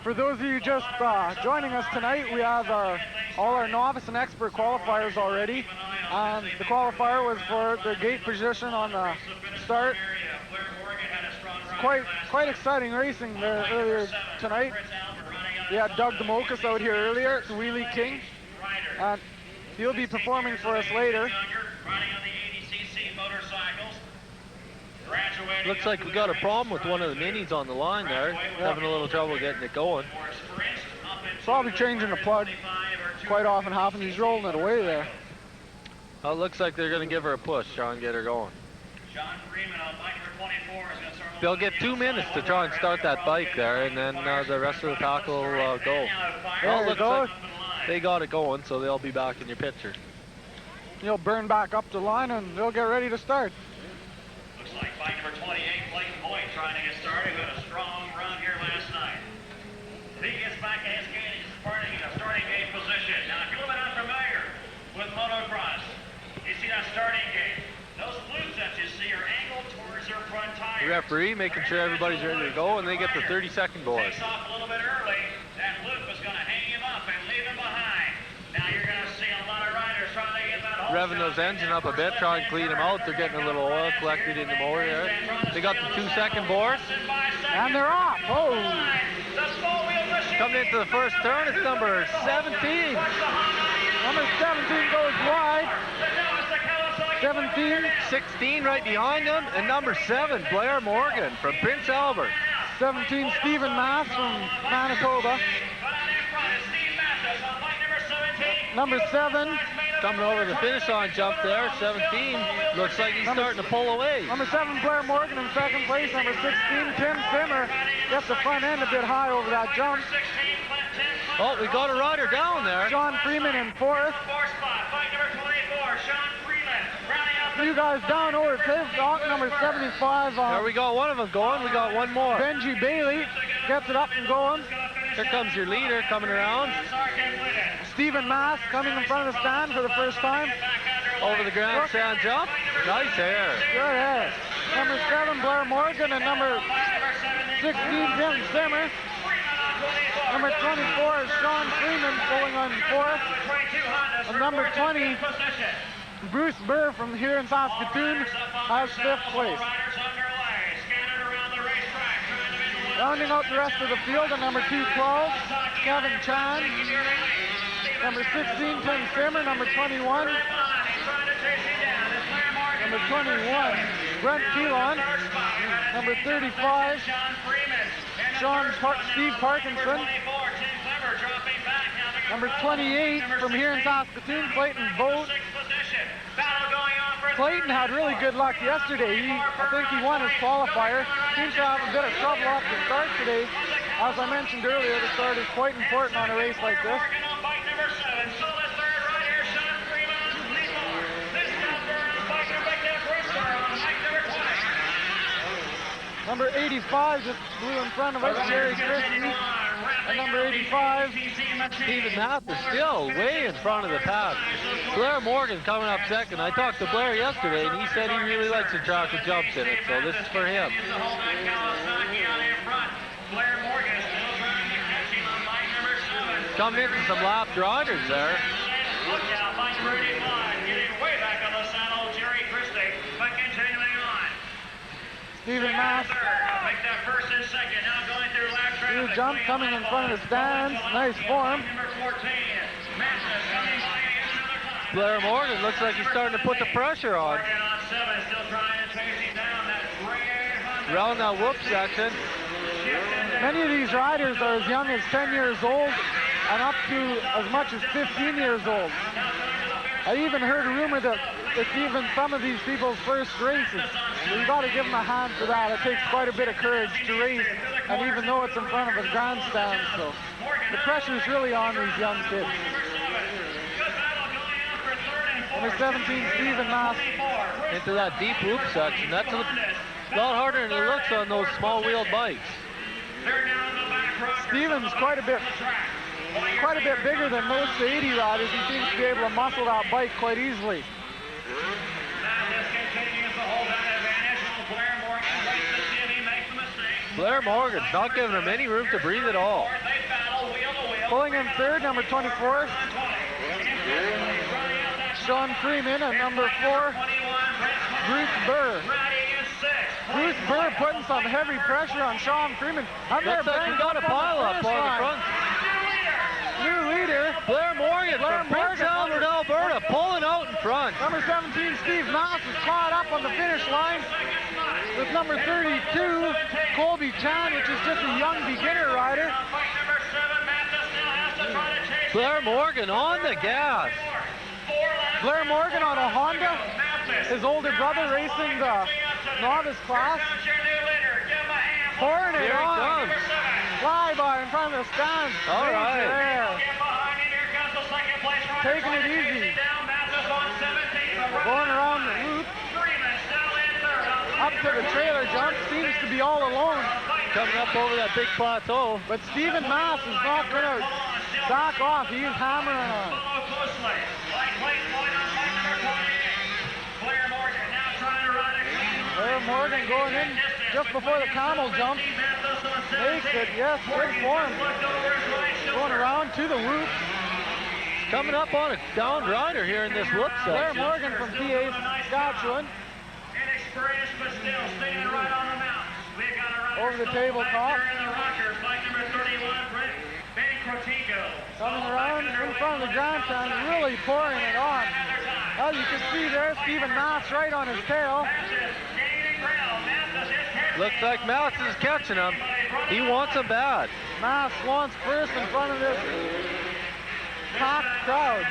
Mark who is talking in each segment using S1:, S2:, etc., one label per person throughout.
S1: For those of you just joining us tonight, we have all our novice and expert qualifiers already. The qualifier was for the gate position on the start. Quite exciting racing there earlier tonight. We had Doug DeMocas out here earlier, the Wheelie King. He'll be performing for us later.
S2: Looks like we got a problem with one of the minis on the line there. Having a little trouble getting it going.
S1: Probably changing the plug. Quite often happens. He's rolling it away there.
S2: Well, it looks like they're going to give her a push, try and get her going. They'll get 2 minutes to try and start that bike there, and then the rest of the pack will go. Well, looks like they got it going, so they'll be back in your picture.
S1: He'll burn back up the line, and they'll get ready to start.
S3: Looks like bike number 28, Clayton Boyd, trying to get started. We had a strong run here last night. He gets back to his gate, he's starting gate position. Now, if you're a little bit unfamiliar with motocross, you see that starting gate. Those flutes that you see are angled towards their front tires.
S2: The referee making sure everybody's ready to go, and they get the 30-second board.
S3: Takes off a little bit early. That flute was going to hang him up and leave him behind. Now you're going to see a lot of riders trying to get that whole
S2: revving those engine up a bit, try and clean them out. They're getting a little oil collected in the motor there. They got the 2-second board.
S1: And they're off. Oh!
S2: Coming into the first turn, it's number 17.
S1: Number 17 goes wide. 17.
S2: 16 right behind them, and number 7, Blair Morgan from Prince Albert.
S1: 17, Stephen Matthes from Manitoba. Number 7.
S2: Coming over the finish line jump there, 17. Looks like he's starting to pull away.
S1: Number 7, Blair Morgan in second place. Number 16, Tim Zimmer gets the front end a bit high over that jump.
S2: Oh, we got a rider down there.
S1: John Freeman in fourth. You guys down over fifth, number 75.
S2: There we got one of them going. We got one more.
S1: Benji Bailey gets it up and going.
S2: Here comes your leader coming around.
S1: Stephen Matthes coming in front of the stand for the first time.
S2: Over the grandstand jump. Nice hair.
S1: Good hair. Number 7, Blair Morgan, and number 16, Tim Zimmer. Number 24 is Sean Freeman pulling on fourth. And number 20, Bruce Burr from here in Saskatoon has fifth place. Rounding out the rest of the field, and number 212, Kevin Chan. Number 16, Tim Zimmer. Number 21, Brent Keelan. Number 35, Steve Parkinson. Number 28 from here in Saskatoon, Clayton Boat. Clayton had really good luck yesterday. I think he won his qualifier. Seems to have a bit of trouble off the start today. As I mentioned earlier, the start is quite important on a race like this. Number 85 just blew in front of us, Jerry Christie. And number 85,
S2: Stephen Matthes still way in front of the pack. Blair Morgan coming up second. I talked to Blair yesterday, and he said he really likes the track with jumps in it, so this is for him. Coming into some lapped riders there.
S3: Look out, bike number 85, getting way back on the saddle, Jerry Christie, but continuing on.
S1: Stephen Matthes.
S3: Make that first and second, now going through lap traffic.
S1: New jump coming in front of the stands. Nice form.
S3: Number 14, Matthes coming by another time.
S2: Blair Morgan looks like he's starting to put the pressure on.
S3: Morgan on 7, still trying to chase him down. That great
S2: Around that whoop section.
S1: Many of these riders are as young as 10 years old and up to as much as 15 years old. I even heard a rumor that it's even some of these people's first races. So you got to give them a hand for that. It takes quite a bit of courage to race, and even though it's in front of a grandstand, so the pressure is really on these young kids. Number 17, Stephen Matthes.
S2: Into that deep whoop section. That's a lot harder than it looks on those small-wheeled bikes.
S1: Stephen's quite a bit bigger than most 80 riders. He seems to be able to muscle that bike quite easily.
S2: Blair Morgan's not giving him any room to breathe at all.
S1: Pulling in third, number 24. Sean Freeman, and number 4, Bruce Burr. Bruce Burr putting some heavy pressure on Sean Freeman.
S2: Looks like he got a pile up on the front.
S1: New leader,
S2: Blair Morgan from Prince Albert, Alberta, pulling out in front.
S1: number 17, Steve Matthes, is caught up on the finish line with number 32, Colby Chan, which is just a young beginner rider.
S2: Blair Morgan on the gas.
S1: Blair Morgan on a Honda, his older brother racing the novice class. Pouring it
S2: Here it
S1: on.
S2: comes.
S1: Flyby in front of the stands.
S2: All right.
S1: There. Taking it easy. Going around the loop. Up to the trailer jump. Seems to be all alone.
S2: Coming up over that big plateau.
S1: But Stephen Matthes is not going to back off. He's hammering on. Blair Morgan going in just before the camel jump. Makes it, yes, good form. Going around to the whoop.
S2: Coming up on a downed rider here in this whoop
S1: Blair
S2: section.
S1: Morgan from PA, Saskatchewan.
S3: Inexperienced, but still staying right on the mountain. We got a rider
S1: Over the
S3: still
S1: tabletop.
S3: back there in the rockers, bike number 31, Ben Crotico.
S1: Coming around in front of the grandstand, really pouring it on. As you can see there, Stephen Matthes right on his tail.
S2: Looks like Matthes is catching him. He wants him bad.
S1: Matthes wants first in front of this packed crowd.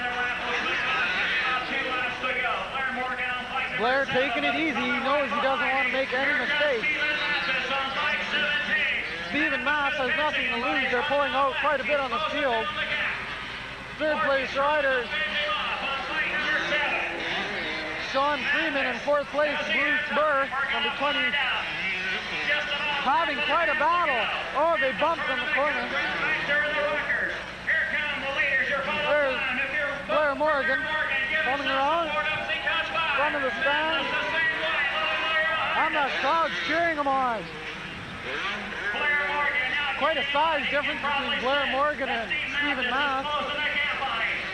S1: Blair taking it easy. He knows he doesn't want to make any mistakes. Stephen Matthes has nothing to lose. They're pulling out quite a bit on the field. Third place rider, Sean Freeman, in fourth place, Bruce Burr, number 20, having quite a battle. Oh, they bumped in the corner. There's Blair Morgan coming around, front of the stand, and the crowd's cheering him on. Quite a size difference between Blair Morgan and Stephen Matthes.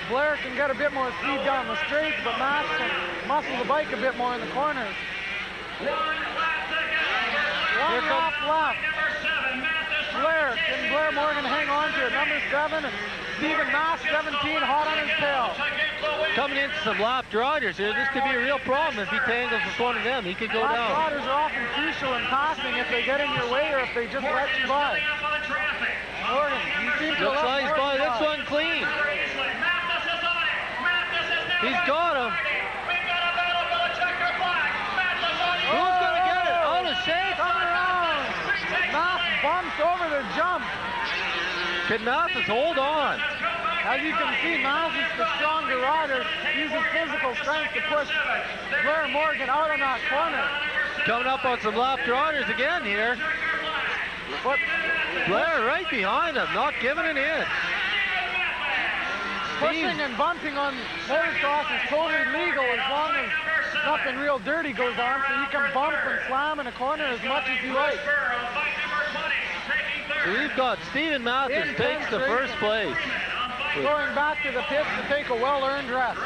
S1: Blair can get a bit more speed down the straights, but Matthes can muscle the bike a bit more in the corners. One lap left. Can Blair Morgan hang on to it? Number 7, and Stephen Matthes, 17, hot on his tail.
S2: Coming into some lapped riders here. This could be a real problem if he tangles with one of them. He could go
S1: Lap
S2: down.
S1: riders are often crucial in passing if they get in your way or if they just let you by. Morgan, you seem to
S2: Looks
S1: let
S2: like he's by
S1: Morgan
S2: this
S1: by.
S2: one clean. He's got him. Who's going to get it? Out of shape.
S1: Coming around. Matthes bumps over the jump.
S2: Can Matthes hold on?
S1: As you can see, Matthes is the stronger rider. Uses physical strength to push Blair Morgan out on that corner.
S2: Coming up on some lapped riders again here.
S1: But
S2: Blair right behind him, not giving an inch.
S1: pushing and bumping on motocross is totally legal as long as nothing real dirty goes on, so you can bump and slam in a corner as much as you like.
S2: We've got Stephen Matthes takes the first place.
S1: Going back to the pits to take a well-earned rest.